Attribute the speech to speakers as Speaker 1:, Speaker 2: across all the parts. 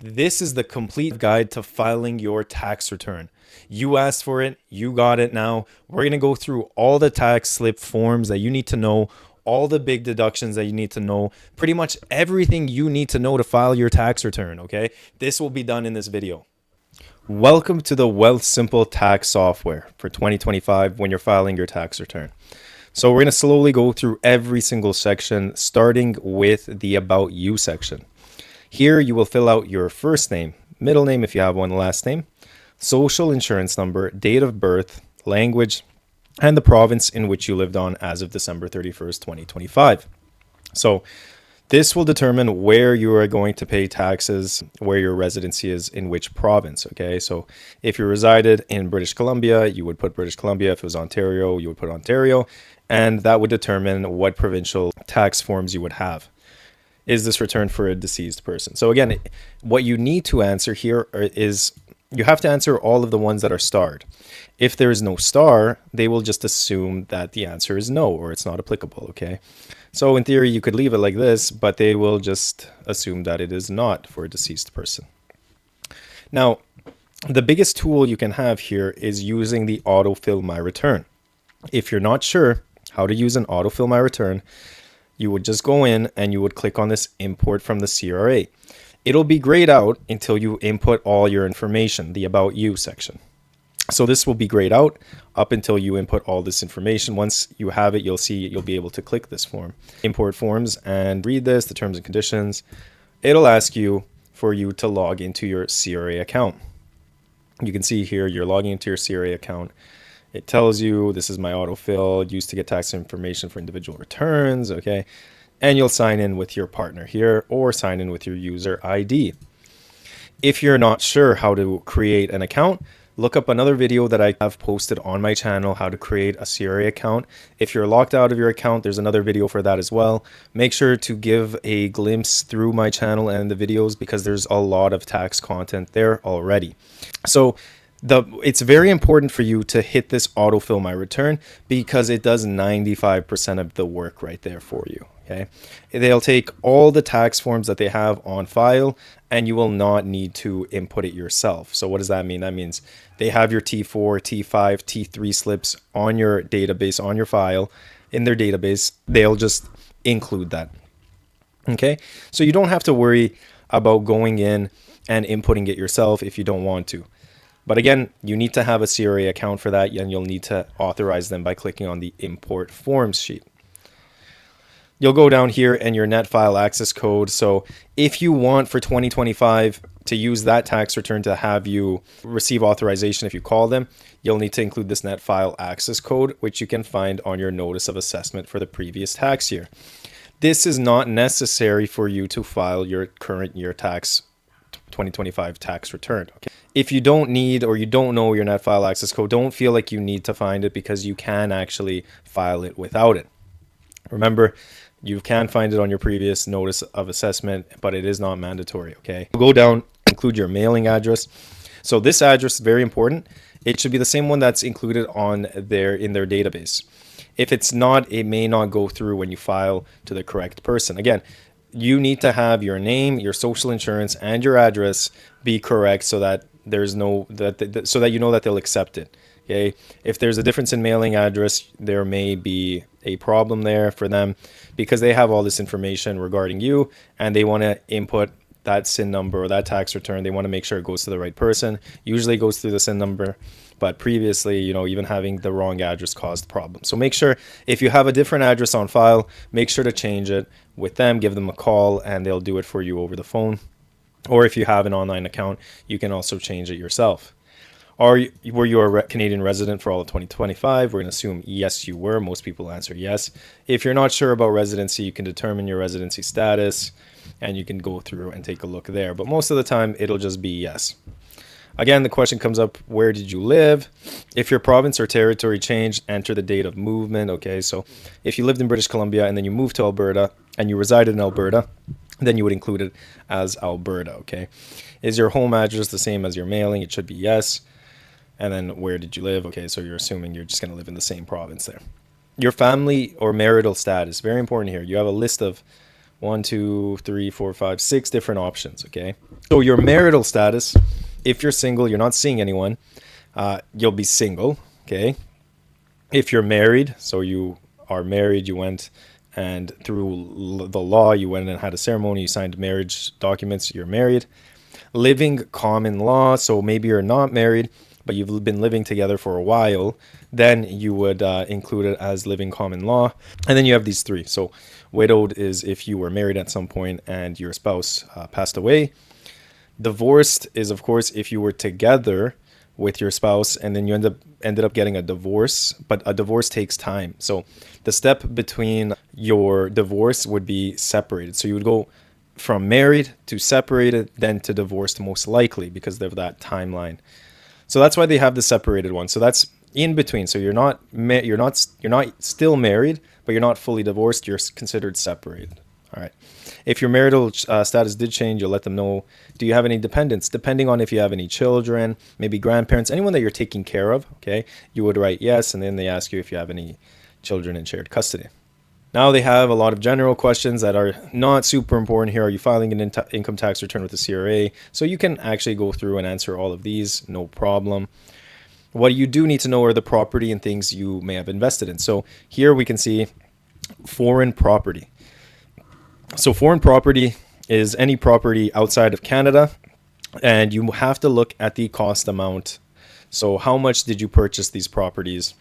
Speaker 1: This is the complete guide to filing your tax return. You asked for it, you got it now. We're going to go through all the tax slip forms that you need to know, all the big deductions that you need to know, pretty much everything you need to know to file your tax return, okay? This will be done in this video. Welcome to the Wealthsimple Tax software for 2025 when you're filing your tax return. So we're going to slowly go through every single section, starting with the About You section. Here you will fill out your first name, middle name if you have one, last name, social insurance number, date of birth, language, and the province in which you lived on as of December 31st, 2025. So this will determine where you are going to pay taxes, where your residency is, in which province, okay? So if you resided in British Columbia, you would put British Columbia. If it was Ontario, you would put Ontario, and that would determine what provincial tax forms you would have. Is this return for a deceased person? So again, what you need to answer here is you have to answer all of the ones that are starred. If there is no star, they will just assume that the answer is no, or it's not applicable, okay? So in theory, you could leave it like this, but they will just assume that it is not for a deceased person. Now, the biggest tool you can have here is using the Autofill My Return. If you're not sure how to use an Autofill My Return, you would just go in and you would click on this import from the CRA. It'll be grayed out until you input all your information, the About You section. So this will be grayed out up until you input all this information. Once you have it, you'll be able to click this form, import forms, and read this, the terms and conditions. It'll ask you for you to log into your CRA account. You can see here you're logging into your CRA account. It tells you this is my autofill used to get tax information for individual returns, okay? And you'll sign in with your partner here or sign in with your user ID. If you're not sure how to create an account, look up another video that I have posted on my channel, how to create a CRA account. If you're locked out of your account, there's another video for that as well. Make sure to give a glimpse through my channel and the videos because there's a lot of tax content there already. So it's very important for you to hit this Autofill My Return because it does 95% of the work right there for you. Okay, they'll take all the tax forms that they have on file and you will not need to input it yourself. So what does that mean? That means they have your T4, T5, T3 slips on your database, on your file, in their database. They'll just include that. Okay, so you don't have to worry about going in and inputting it yourself if you don't want to. But again, you need to have a CRA account for that, and you'll need to authorize them by clicking on the Import Forms sheet. You'll go down here and your net file access code. So if you want for 2025 to use that tax return to have you receive authorization if you call them, you'll need to include this net file access code, which you can find on your notice of assessment for the previous tax year. This is not necessary for you to file your current year tax 2025 tax return. Okay. If you don't need or you don't know your net file access code, don't feel like you need to find it because you can actually file it without it. Remember, you can find it on your previous notice of assessment, but it is not mandatory, okay? Go down, include your mailing address. So this address is very important. It should be the same one that's included in their database. If it's not, it may not go through when you file to the correct person. Again, you need to have your name, your social insurance, and your address be correct so that there's so that you know that they'll accept it. Okay, if there's a difference in mailing address, there may be a problem there for them because they have all this information regarding you and they want to input that SIN number or that tax return. They want to make sure it goes to the right person. Usually it goes through the SIN number, but previously, even having the wrong address caused problems. So make sure if you have a different address on file, make sure to change it with them, give them a call, and they'll do it for you over the phone. Or if you have an online account, you can also change it yourself. Were you a Canadian resident for all of 2025? We're going to assume yes, you were. Most people answer yes. If you're not sure about residency, you can determine your residency status and you can go through and take a look there. But most of the time, it'll just be yes. Again, the question comes up, where did you live? If your province or territory changed, enter the date of movement. Okay, so if you lived in British Columbia and then you moved to Alberta and you resided in Alberta, then you would include it as Alberta, okay? Is your home address the same as your mailing? It should be yes. And then where did you live? Okay, so you're assuming you're just going to live in the same province there. Your family or marital status, very important here. You have a list of 1, 2, 3, 4, 5, 6 different options. Okay. So your marital status, if you're single, you're not seeing anyone, you'll be single. Okay. If you're married, so you are married, you went and through the law, you went and had a ceremony, you signed marriage documents, you're married. Living common law, so maybe you're not married, but you've been living together for a while, then you would include it as living common law. And then you have these three. So widowed is if you were married at some point and your spouse passed away. Divorced is, of course, if you were together with your spouse and then you ended up getting a divorce, but a divorce takes time. So the step between your divorce would be separated. So you would go from married to separated, then to divorced most likely because of that timeline. So that's why they have the separated one. So that's in between. So you're not still married, but you're not fully divorced. You're considered separated. All right. If your marital status did change, you'll let them know. Do you have any dependents? Depending on if you have any children, maybe grandparents, anyone that you're taking care of, okay, you would write yes, and then they ask you if you have any children in shared custody. Now they have a lot of general questions that are not super important here. Are you filing an income tax return with the CRA? So you can actually go through and answer all of these, no problem. What you do need to know are the property and things you may have invested in. So here we can see foreign property. So foreign property is any property outside of Canada, and you have to look at the cost amount. So how much did you purchase these properties?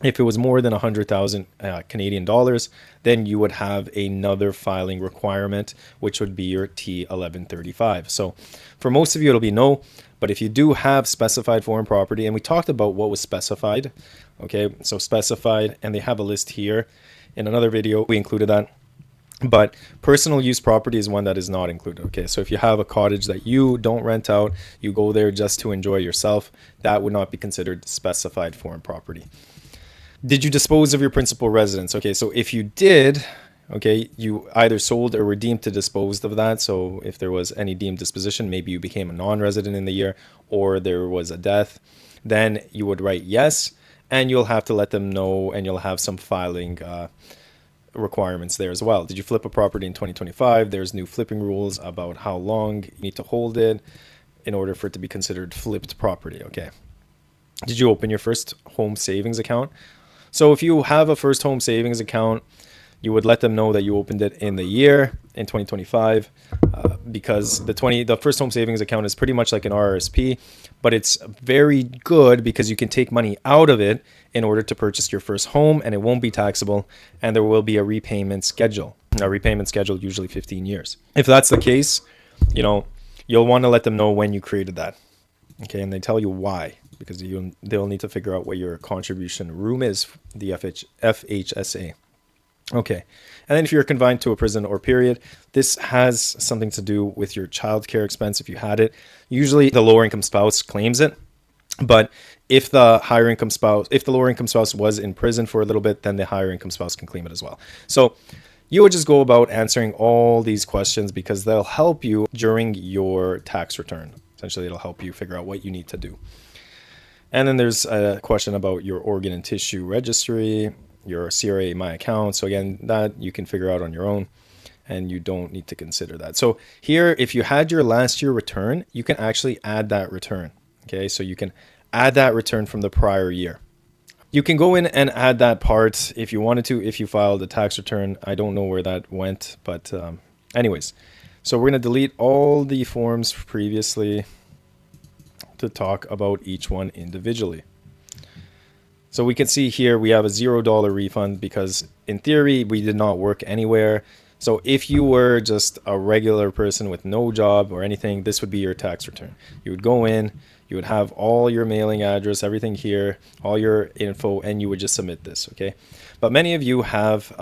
Speaker 1: If it was more than 100,000 Canadian dollars, then you would have another filing requirement, which would be your T1135. So for most of you, it'll be no. But if you do have specified foreign property, and we talked about what was specified, okay, so specified, and they have a list here. In another video, we included that. But personal use property is one that is not included. Okay, so if you have a cottage that you don't rent out, you go there just to enjoy yourself, that would not be considered specified foreign property. Did you dispose of your principal residence? Okay, so if you did, okay, you either sold or were deemed to dispose of that. So if there was any deemed disposition, maybe you became a non-resident in the year or there was a death, then you would write yes, and you'll have to let them know, and you'll have some filing requirements there as well. Did you flip a property in 2025? There's new flipping rules about how long you need to hold it in order for it to be considered flipped property. Okay. Did you open your first home savings account? So if you have a first home savings account, you would let them know that you opened it in the year in 2025 because the first home savings account is pretty much like an RRSP, but it's very good because you can take money out of it in order to purchase your first home, and it won't be taxable, and there will be a repayment schedule. A repayment schedule, usually 15 years. If that's the case, you'll want to let them know when you created that. Okay, and they tell you why, because they'll need to figure out what your contribution room is, the FHSA. Okay, and then if you're confined to a prison or period, this has something to do with your childcare expense if you had it. Usually the lower income spouse claims it, but if the lower income spouse was in prison for a little bit, then the higher income spouse can claim it as well. So you would just go about answering all these questions because they'll help you during your tax return. Essentially, it'll help you figure out what you need to do. And then there's a question about your organ and tissue registry, your CRA My Account. So again, that you can figure out on your own, and you don't need to consider that. So here, if you had your last year return, you can actually add that return. Okay, so you can add that return from the prior year. You can go in and add that part if you wanted to, if you filed a tax return. I don't know where that went, but anyways. So we're going to delete all the forms previously to talk about each one individually. So we can see here we have a $0 refund because in theory we did not work anywhere. So if you were just a regular person with no job or anything, this would be your tax return. You would go in, you would have all your mailing address, everything here, all your info, and you would just submit this, okay? But many of you have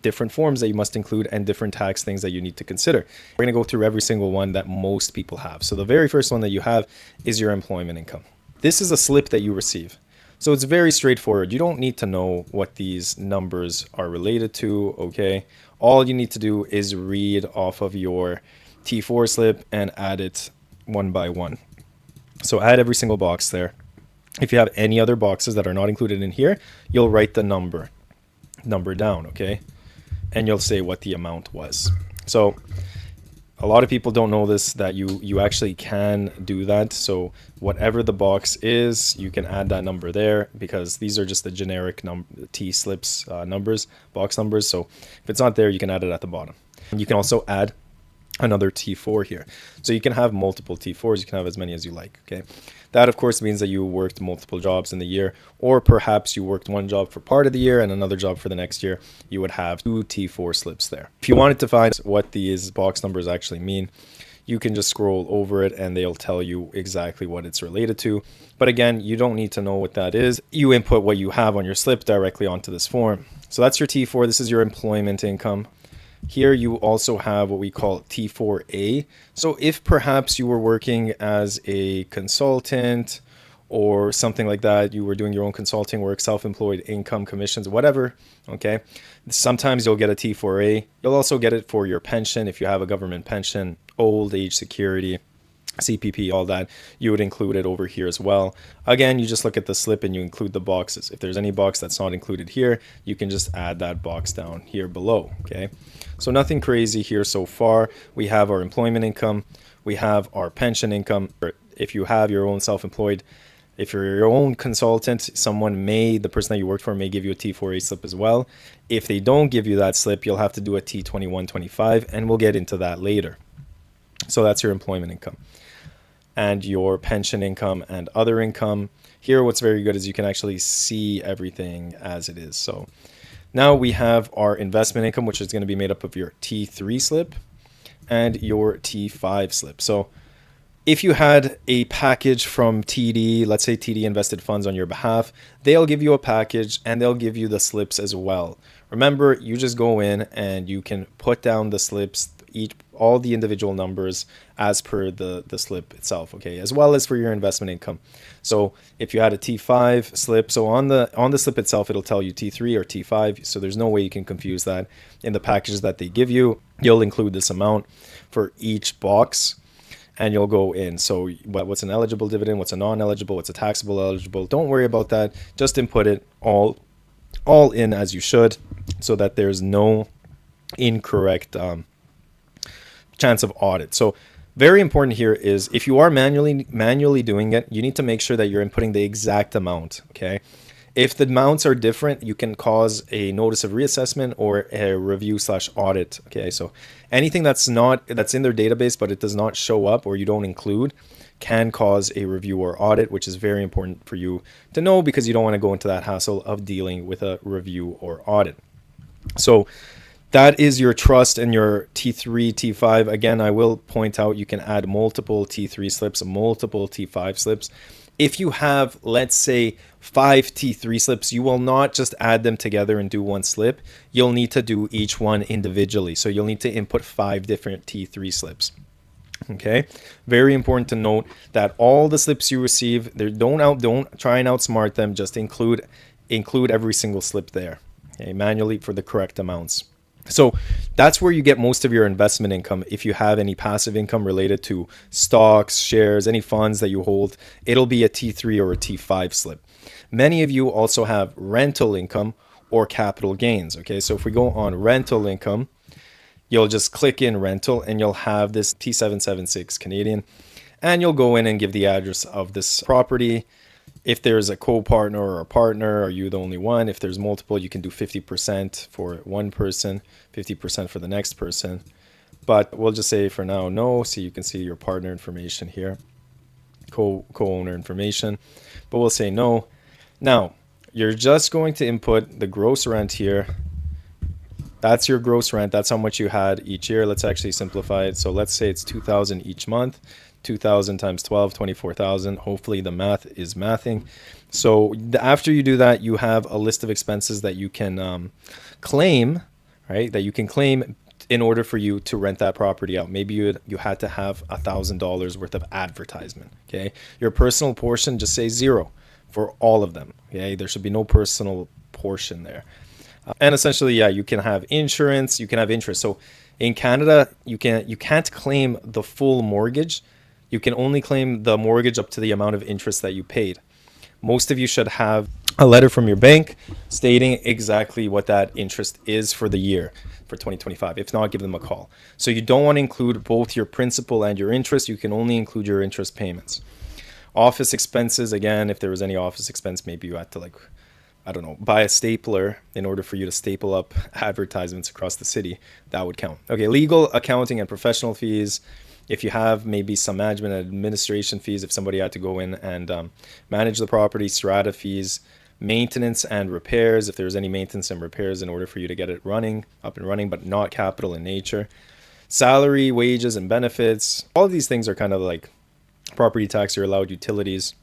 Speaker 1: different forms that you must include and different tax things that you need to consider. We're going to go through every single one that most people have. So the very first one that you have is your employment income. This is a slip that you receive. So it's very straightforward. You don't need to know what these numbers are related to, okay? All you need to do is read off of your T4 slip and add it one by one. So add every single box there. If you have any other boxes that are not included in here, you'll write the number down, okay? and you'll say what the amount was. So a lot of people don't know this, that you actually can do that. So whatever the box is, you can add that number there, because these are just the generic T slips numbers, box numbers. So if it's not there, you can add it at the bottom. You can also add another T4 here. So you can have multiple T4s, you can have as many as you like, okay? That of course means that you worked multiple jobs in the year, or perhaps you worked one job for part of the year and another job for the next year. You would have 2 T4 slips there. If you wanted to find what these box numbers actually mean, you can just scroll over it and they'll tell you exactly what it's related to. But again, you don't need to know what that is. You input what you have on your slip directly onto this form. So that's your T4. This is your employment income. Here you also have what we call T4A. So if perhaps you were working as a consultant or something like that, you were doing your own consulting work, self-employed income, commissions, whatever, okay, sometimes you'll get a T4A. You'll also get it for your pension if you have a government pension, old age security, CPP, all that. You would include it over here as well. Again, you just look at the slip and you include the boxes. If there's any box that's not included here, you can just add that box down here below, okay? So nothing crazy here so far. We have our employment income, we have our pension income. If you have your own self-employed, if you're your own consultant, the person that you worked for may give you a T4A slip as well. If they don't give you that slip, you'll have to do a T2125, and we'll get into that later. So that's your employment income and your pension income and other income. Here, what's very good is you can actually see everything as it is. So now we have our investment income, which is going to be made up of your T3 slip and your T5 slip. So if you had a package from TD, let's say TD invested funds on your behalf, they'll give you a package and they'll give you the slips as well. Remember, you just go in and you can put down the slips, all the individual numbers as per the slip itself, okay, as well as for your investment income. So if you had a T5 slip, so on the slip itself, it'll tell you T3 or T5, so there's no way you can confuse that. In the packages that they give you, you'll include this amount for each box, and you'll go in. So what's an eligible dividend, what's a non-eligible, what's a taxable eligible, don't worry about that. Just input it all in as you should, so that there's no incorrect chance of audit. So very important here is, if you are manually doing it, you need to make sure that you're inputting the exact amount, okay? If the amounts are different, you can cause a notice of reassessment or a review/audit, okay? So anything that's in their database but it does not show up or you don't include can cause a review or audit, which is very important for you to know, because you don't want to go into that hassle of dealing with a review or audit. So that is your trust and your T3, T5. Again, I will point out you can add multiple T3 slips, multiple T5 slips. If you have, let's say, 5 T3 slips, you will not just add them together and do one slip. You'll need to do each one individually. So you'll need to input 5 different T3 slips. Okay, very important to note that all the slips you receive, don't try and outsmart them. Just include every single slip there, okay, manually for the correct amounts. So that's where you get most of your investment income. If you have any passive income related to stocks, shares, any funds that you hold, it'll be a T3 or a T5 slip. Many of you also have rental income or capital gains. Okay, so if we go on rental income, you'll just click in rental and you'll have this T776 Canadian, and you'll go in and give the address of this property. If there's a co-partner or a partner, are you the only one? If there's multiple, you can do 50% for one person, 50% for the next person. But we'll just say for now, no. So you can see your partner information here, co-owner information, but we'll say no. Now, you're just going to input the gross rent here. That's your gross rent. That's how much you had each year. Let's actually simplify it. So let's say it's $2,000 each month. 2,000 times 12, 24,000. Hopefully the math is mathing. So after you do that, you have a list of expenses that you can claim, right? That you can claim in order for you to rent that property out. Maybe you had to have $1,000 worth of advertisement. Okay, your personal portion, just say 0 for all of them. Okay, there should be no personal portion there. And essentially, yeah, you can have insurance, you can have interest. So in Canada, you can't claim the full mortgage. You can only claim the mortgage up to the amount of interest that you paid. Most of you should have a letter from your bank stating exactly what that interest is for the year for 2025. If not, give them a call. So you don't want to include both your principal and your interest. You can only include your interest payments. Office expenses, again, if there was any office expense, maybe you had to, like, I don't know, buy a stapler in order for you to staple up advertisements across the city, that would count. Okay, legal, accounting, and professional fees. If you have maybe some management and administration fees, if somebody had to go in and manage the property, strata fees, maintenance and repairs, if there's any maintenance and repairs in order for you to get it running, up and running, but not capital in nature. Salary, wages, and benefits. All of these things are kind of like property tax, your allowed utilities.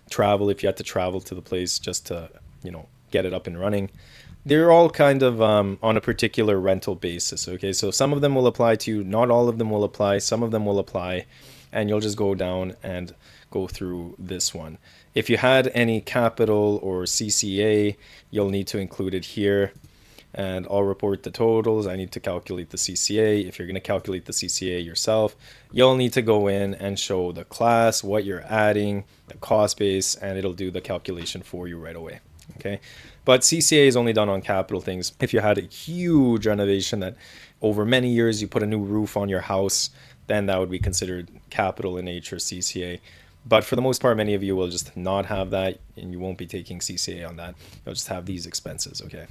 Speaker 1: Travel, if you had to travel to the place just to, get it up and running. They're all kind of on a particular rental basis. Okay, so some of them will apply to you, not all of them will apply, some of them will apply, and you'll just go down and go through this one. If you had any capital or CCA, you'll need to include it here, and I'll report the totals. I need to calculate the CCA. If you're going to calculate the CCA yourself, you'll need to go in and show the class, what you're adding, the cost base, and it'll do the calculation for you right away. Okay, but CCA is only done on capital things. If you had a huge renovation that over many years you put a new roof on your house, then that would be considered capital in nature, CCA. But for the most part, many of you will just not have that, and you won't be taking CCA on that. You'll just have these expenses, okay?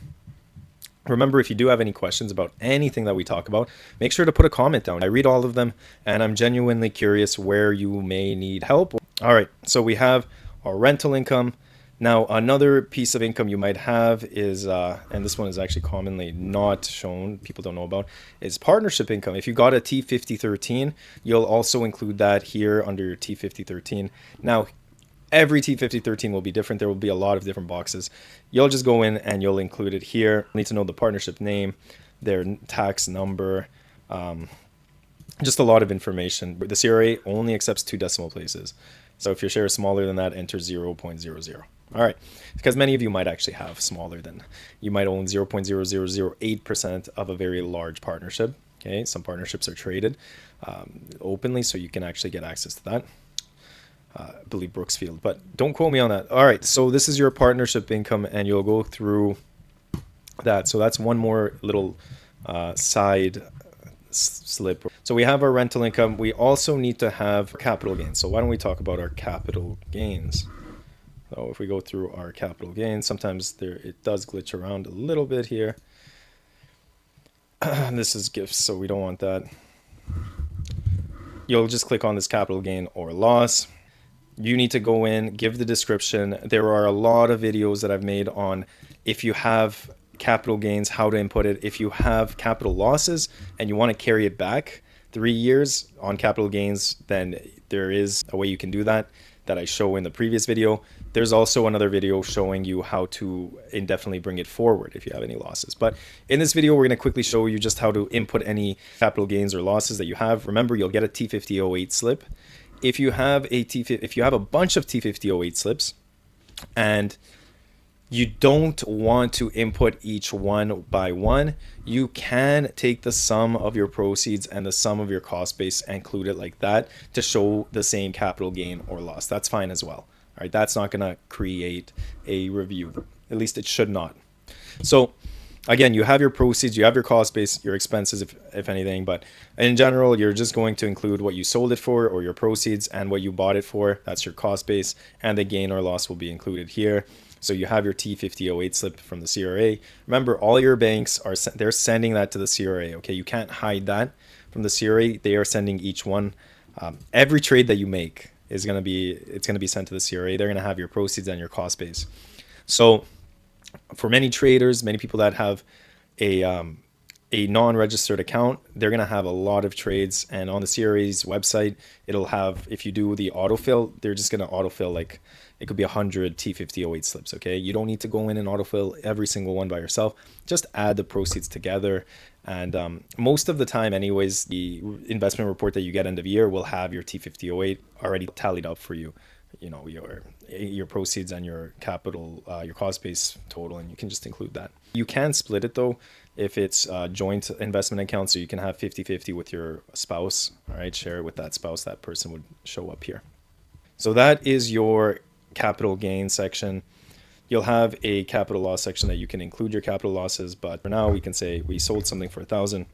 Speaker 1: Remember, if you do have any questions about anything that we talk about, make sure to put a comment down. I read all of them, and I'm genuinely curious where you may need help. All right, so we have our rental income. Now, another piece of income you might have is, and this one is actually commonly not shown, people don't know about, is partnership income. If you got a T5013, you'll also include that here under your T5013. Now, every T5013 will be different. There will be a lot of different boxes. You'll just go in and you'll include it here. You need to know the partnership name, their tax number, just a lot of information. The CRA only accepts 2 decimal places. So if your share is smaller than that, enter 0.00. All right, because many of you might actually have smaller than, you might own 0.0008% of a very large partnership. Okay, some partnerships are traded openly, so you can actually get access to that. I believe Brooksfield, but don't quote me on that. All right, so this is your partnership income, and you'll go through that. So that's one more little side slip. So we have our rental income. We also need to have capital gains. So why don't we talk about our capital gains? So if we go through our capital gains, sometimes it does glitch around a little bit here. This is gifts, so we don't want that. You'll just click on this capital gain or loss. You need to go in, give the description. There are a lot of videos that I've made on if you have capital gains, how to input it. If you have capital losses and you want to carry it back 3 years on capital gains, then there is a way you can do that I show in the previous video. There's also another video showing you how to indefinitely bring it forward if you have any losses. But in this video, we're going to quickly show you just how to input any capital gains or losses that you have. Remember, you'll get a T5008 slip. If you have a bunch of T5008 slips and you don't want to input each one by one, you can take the sum of your proceeds and the sum of your cost base and include it like that to show the same capital gain or loss. That's fine as well. All right, that's not going to create a review. At least it should not. So again, you have your proceeds, you have your cost base, your expenses, if anything, but in general, you're just going to include what you sold it for or your proceeds and what you bought it for. That's your cost base, and the gain or loss will be included here. So you have your T5008 slip from the CRA. Remember, all your banks they're sending that to the CRA. Okay, you can't hide that from the CRA. They are sending each one. Every trade that you make is going to be sent to the CRA. They're going to have your proceeds and your cost base. So for many traders, many people that have a non-registered account, they're going to have a lot of trades. And on the CRA's website, it'll have, if you do the autofill, they're just going to autofill, like, it could be 100 T5008 slips, okay? You don't need to go in and autofill every single one by yourself. Just add the proceeds together. And most of the time anyways, the investment report that you get end of year will have your T5008 already tallied up for you. You know, your proceeds and your capital, your cost base total, and you can just include that. You can split it though if it's a joint investment account, so you can have 50-50 with your spouse. All right, share it with that spouse. That person would show up here. So that is your capital gain section. You'll have a capital loss section that you can include your capital losses, but for now we can say we sold something for $1,000.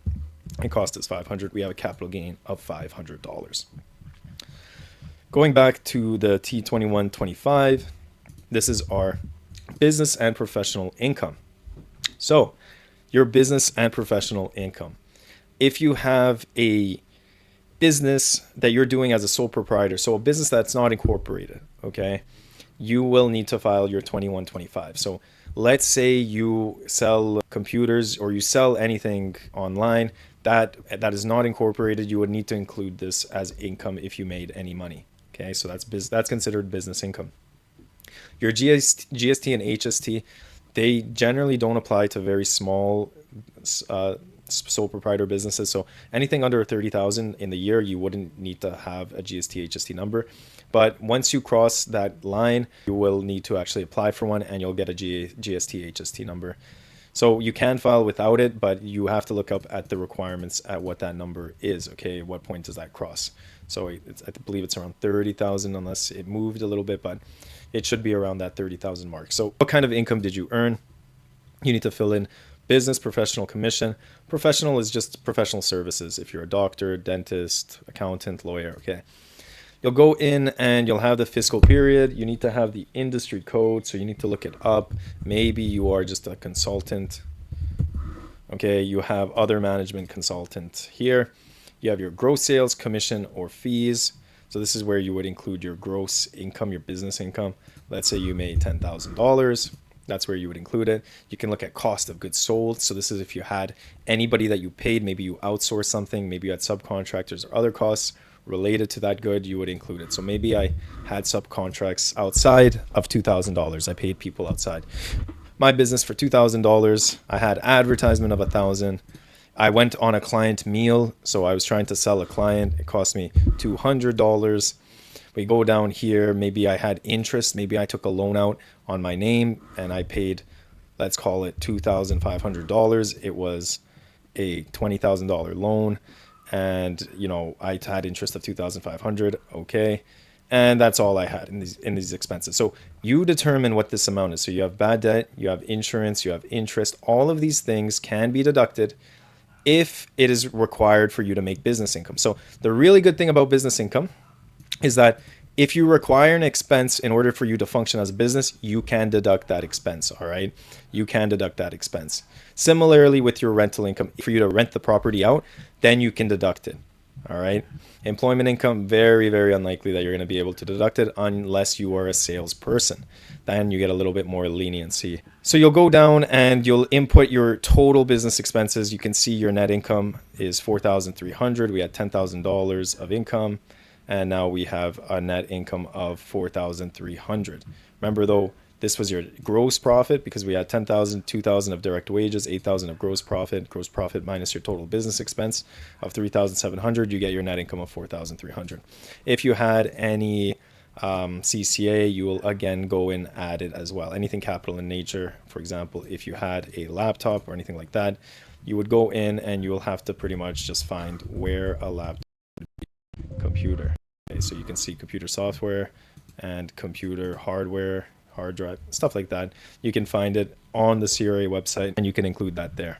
Speaker 1: It cost us $500. We have a capital gain of $500. Going back to the T2125, this is our business and professional income. So your business and professional income. If you have a business that you're doing as a sole proprietor, so a business that's not incorporated, okay, you will need to file your 2125. So let's say you sell computers or you sell anything online that is not incorporated, you would need to include this as income if you made any money. Okay, so that's considered business income. Your GST and HST, they generally don't apply to very small sole proprietor businesses. So anything under 30,000 in the year, you wouldn't need to have a GST HST number. But once you cross that line, you will need to actually apply for one, and you'll get a GST HST number. So you can file without it, but you have to look up at the requirements at what that number is. Okay, at what point does that cross? So I believe it's around 30,000 unless it moved a little bit, but it should be around that 30,000 mark. So what kind of income did you earn? You need to fill in business, professional, commission. Professional is just professional services. If you're a doctor, dentist, accountant, lawyer, okay. You'll go in and you'll have the fiscal period. You need to have the industry code, so you need to look it up. Maybe you are just a consultant. Okay, you have other management consultant here. You have your gross sales, commission, or fees. So this is where you would include your gross income, your business income. Let's say you made $10,000. That's where you would include it. You can look at cost of goods sold. So this is if you had anybody that you paid, maybe you outsourced something, maybe you had subcontractors or other costs related to that good, you would include it. So maybe I had subcontracts outside of $2,000. I paid people outside my business for $2,000. I had advertisement of $1,000. I went on a client meal. So I was trying to sell a client. It cost me $200. We go down here. Maybe I had interest. Maybe I took a loan out on my name and I paid, let's call it $2,500. It was a $20,000 loan. And, you know, I had interest of $2,500. Okay. And that's all I had in these expenses. So you determine what this amount is. So you have bad debt, you have insurance, you have interest. All of these things can be deducted if it is required for you to make business income. So the really good thing about business income is that if you require an expense in order for you to function as a business, you can deduct that expense, all right? You can deduct that expense. Similarly with your rental income, for you to rent the property out, then you can deduct it, all right? Employment income, very, very unlikely that you're going to be able to deduct it unless you are a salesperson. Then you get a little bit more leniency. So you'll go down and you'll input your total business expenses. You can see your net income is $4,300. We had $10,000 of income. And now we have a net income of $4,300. Remember though, this was your gross profit because we had $10,000, $2,000 of direct wages, $8,000 of gross profit minus your total business expense of $3,700. You get your net income of $4,300. If you had any CCA, you will again go and add it as well. Anything capital in nature, for example, if you had a laptop or anything like that, you would go in and you will have to pretty much just find where a laptop would be. Computer. Okay, so you can see computer software and computer hardware, hard drive, stuff like that. You can find it on the CRA website and you can include that there.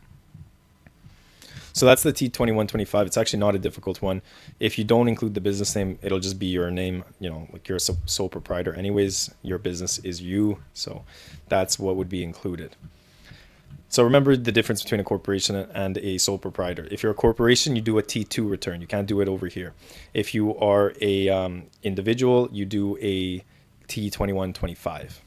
Speaker 1: So that's the T2125. It's actually not a difficult one. If you don't include the business name, it'll just be your name, you know, like you're a sole proprietor anyways, your business is you. So that's what would be included. So remember the difference between a corporation and a sole proprietor. If you're a corporation, you do a T2 return. You can't do it over here. If you are a individual, you do a T2125.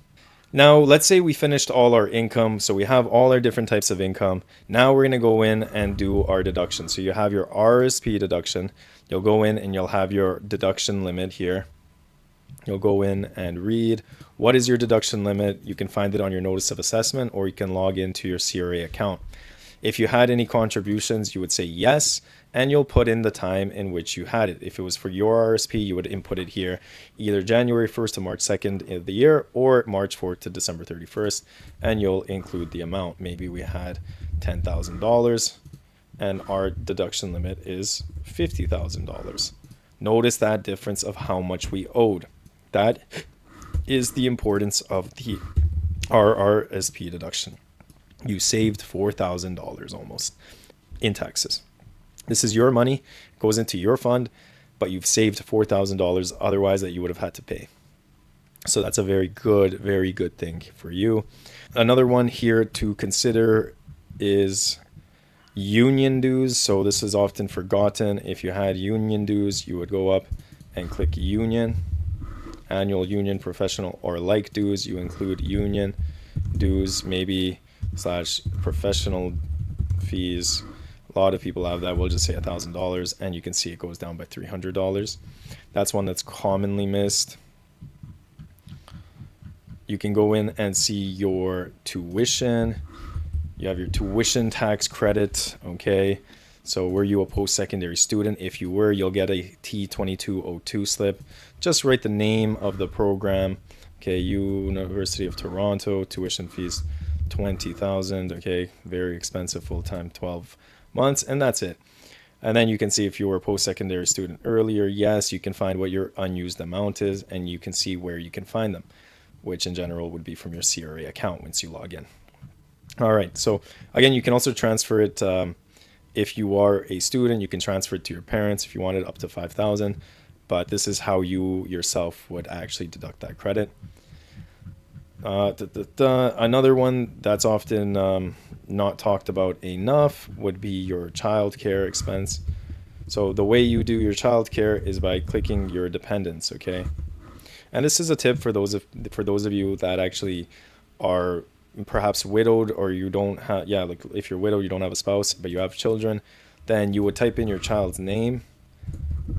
Speaker 1: Now, let's say we finished all our income. So we have all our different types of income. Now we're going to go in and do our deduction. So you have your RRSP deduction. You'll go in and you'll have your deduction limit here. You'll go in and read what is your deduction limit. You can find it on your notice of assessment or you can log into your CRA account. If you had any contributions, you would say yes, and you'll put in the time in which you had it. If it was for your RRSP, you would input it here either January 1st to March 2nd of the year or March 4th to December 31st, and you'll include the amount. Maybe we had $10,000 and our deduction limit is $50,000. Notice that difference of how much we owed. That is the importance of the RRSP deduction. You saved $4,000 almost in taxes. This is your money, goes into your fund, but you've saved $4,000 otherwise that you would have had to pay. So that's a very good thing for you. Another one here to consider is union dues. So this is often forgotten. If you had union dues, you would go up and click union, annual union, professional, or like dues. You include union dues, maybe / professional fees. A lot of people have that. We'll just say $1,000, and you can see it goes down by $300. That's one that's commonly missed. You can go in and see your tuition. You have your tuition tax credit, okay? So were you a post-secondary student? If you were, you'll get a T2202 slip. Just write the name of the program. Okay, University of Toronto, tuition fees $20,000, okay? Very expensive, full-time, 12 months, and that's it. And then you can see if you were a post-secondary student earlier, yes, you can find what your unused amount is, and you can see where you can find them, which in general would be from your CRA account once you log in. All right, so again, you can also transfer it. If you are a student, you can transfer it to your parents if you wanted up to $5,000, but this is how you yourself would actually deduct that credit. Another one that's often not talked about enough would be your childcare expense. So the way you do your childcare is by clicking your dependents, okay? And this is a tip for those of you that actually are perhaps widowed, or you don't have, like if you're widowed, you don't have a spouse, but you have children, then you would type in your child's name,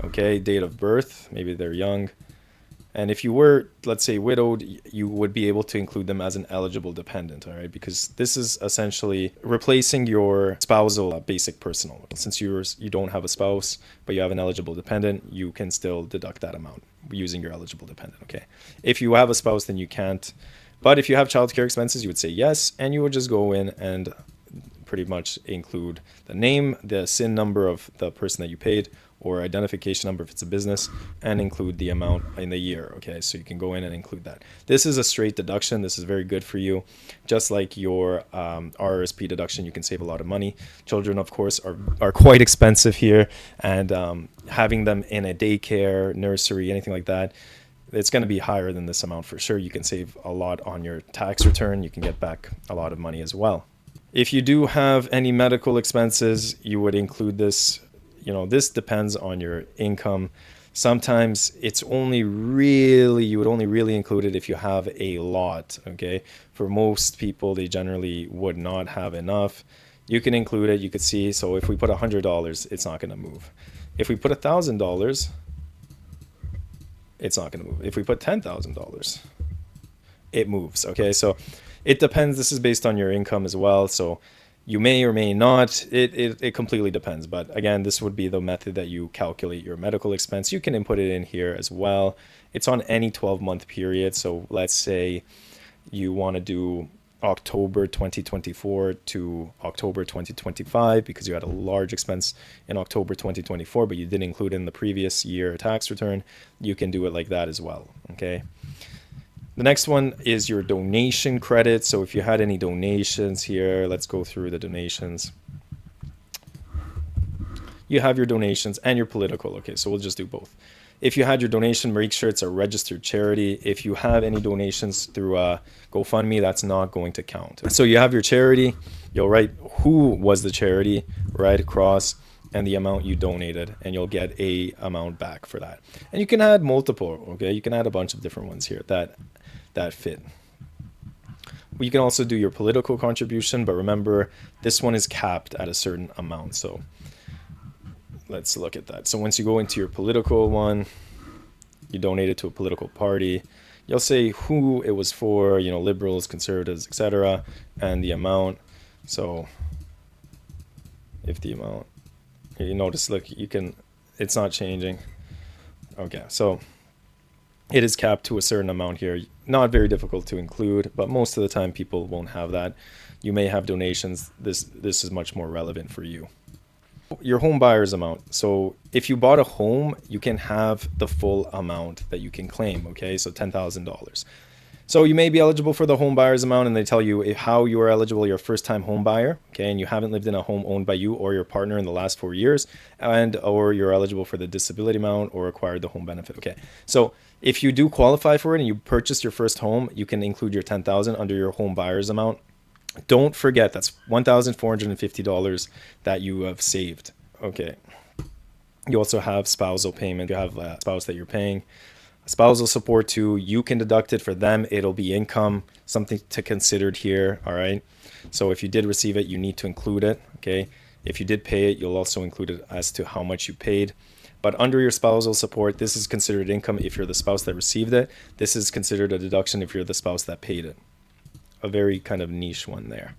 Speaker 1: okay, date of birth, maybe they're young. And if you were, let's say, widowed, you would be able to include them as an eligible dependent, all right? Because this is essentially replacing your spousal basic personal. Since you don't have a spouse, but you have an eligible dependent, you can still deduct that amount using your eligible dependent, okay? If you have a spouse, then you can't. But if you have childcare expenses, you would say yes, and you would just go in and pretty much include the name, the SIN number of the person that you paid, or identification number if it's a business, and include the amount in the year, okay? So you can go in and include that. This is a straight deduction. This is very good for you. Just like your RRSP deduction, you can save a lot of money. Children, of course, are quite expensive here, and having them in a daycare, nursery, anything like that, it's going to be higher than this amount for sure. You can save a lot on your tax return. You can get back a lot of money as well. If you do have any medical expenses, you would include this. This depends on your income. Sometimes you would only really include it if you have a lot, okay? For most people, they generally would not have enough. You can include it. You could see, so if we put $100, it's not going to move. If we put $1,000, it's not going to move. If we put $10,000, it moves, okay? So it depends. This is based on your income as well. So you may or may not. It completely depends. But again, this would be the method that you calculate your medical expense. You can input it in here as well. It's on any 12-month period. So let's say you want to do October 2024 to October 2025 because you had a large expense in October 2024, but you didn't include in the previous year tax return. You can do it like that as well, okay? The next one is your donation credit. So if you had any donations here, let's go through the donations. You have your donations and your political. Okay, so we'll just do both. If you had your donation, make sure it's a registered charity. If you have any donations through GoFundMe, that's not going to count. So you have your charity. You'll write who was the charity right across and the amount you donated, and you'll get a amount back for that. And you can add multiple, okay? You can add a bunch of different ones here that fit. You can also do your political contribution, but remember, this one is capped at a certain amount. So let's look at that. So once you go into your political one, you donate it to a political party, you'll say who it was for, liberals, conservatives, etc., and the amount. So if the amount, you notice, look, it's not changing. Okay, so it is capped to a certain amount here. Not very difficult to include, but most of the time people won't have that. You may have donations. This is much more relevant for you. Your home buyer's amount. So if you bought a home, you can have the full amount that you can claim, okay? So $10,000. So you may be eligible for the home buyer's amount, and they tell you how you are eligible. You're a first-time home buyer, okay, and you haven't lived in a home owned by you or your partner in the last 4 years, and or you're eligible for the disability amount or acquired the home benefit. Okay, so if you do qualify for it and you purchased your first home, you can include your $10,000 under your home buyer's amount. Don't forget that's $1,450 that you have saved. Okay. You also have spousal payment. You have a spouse that you're paying. Spousal support too, you can deduct it. For them, it'll be income, something to consider here. All right. So if you did receive it, you need to include it. Okay. If you did pay it, you'll also include it as to how much you paid. But under your spousal support, this is considered income if you're the spouse that received it. This is considered a deduction if you're the spouse that paid it. A very kind of niche one there.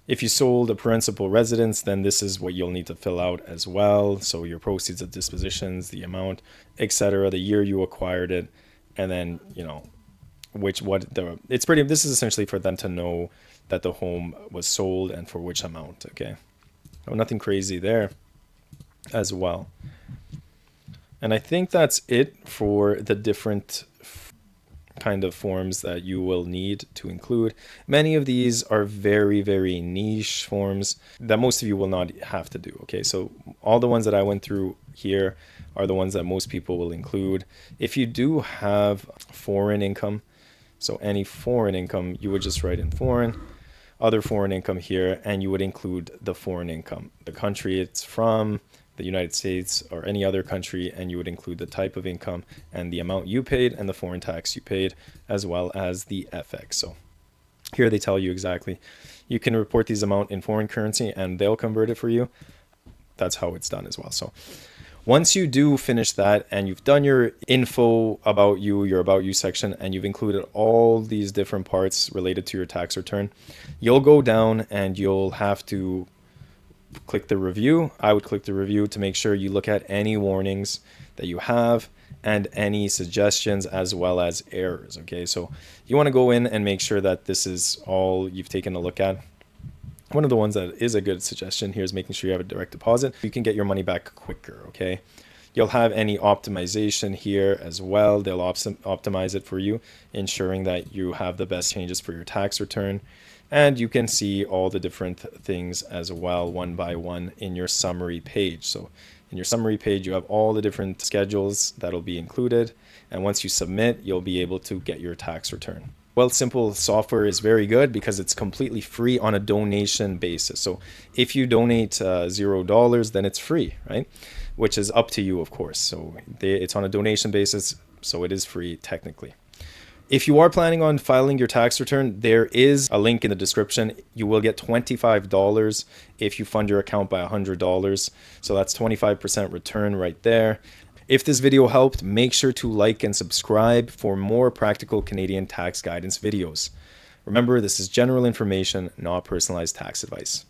Speaker 1: If you sold a principal residence, then this is what you'll need to fill out as well. So your proceeds of dispositions, the amount, etc., the year you acquired it, and then, this is essentially for them to know that the home was sold and for which amount, okay? Oh, nothing crazy there as well. And I think that's it for the different kind of forms that you will need to include. Many of these are very, very niche forms that most of you will not have to do. Okay, so all the ones that I went through here are the ones that most people will include. If you do have foreign income, so any foreign income, you would just write in foreign, other foreign income here, and you would include the foreign income, the country it's from, the United States or any other country, and you would include the type of income and the amount you paid and the foreign tax you paid, as well as the FX. So here they tell you exactly. You can report these amount in foreign currency and they'll convert it for you. That's how it's done as well. So once you do finish that and you've done your info about you, your about you section, and you've included all these different parts related to your tax return, you'll go down and you'll have to click the review. I would click the review to make sure you look at any warnings that you have and any suggestions as well as errors. Okay, so you want to go in and make sure that this is all you've taken a look at. One of the ones that is a good suggestion here is making sure you have a direct deposit. You can get your money back quicker. Okay, you'll have any optimization here as well. They'll optimize it for you, ensuring that you have the best changes for your tax return. And you can see all the different things as well, one by one, in your summary page. So in your summary page, you have all the different schedules that'll be included. And once you submit, you'll be able to get your tax return. Wealthsimple software is very good because it's completely free on a donation basis. So if you donate $0, then it's free, right? Which is up to you, of course. So it's on a donation basis, so it is free technically. If you are planning on filing your tax return, there is a link in the description. You will get $25 if you fund your account by $100. So that's 25% return right there. If this video helped, make sure to like and subscribe for more practical Canadian tax guidance videos. Remember, this is general information, not personalized tax advice.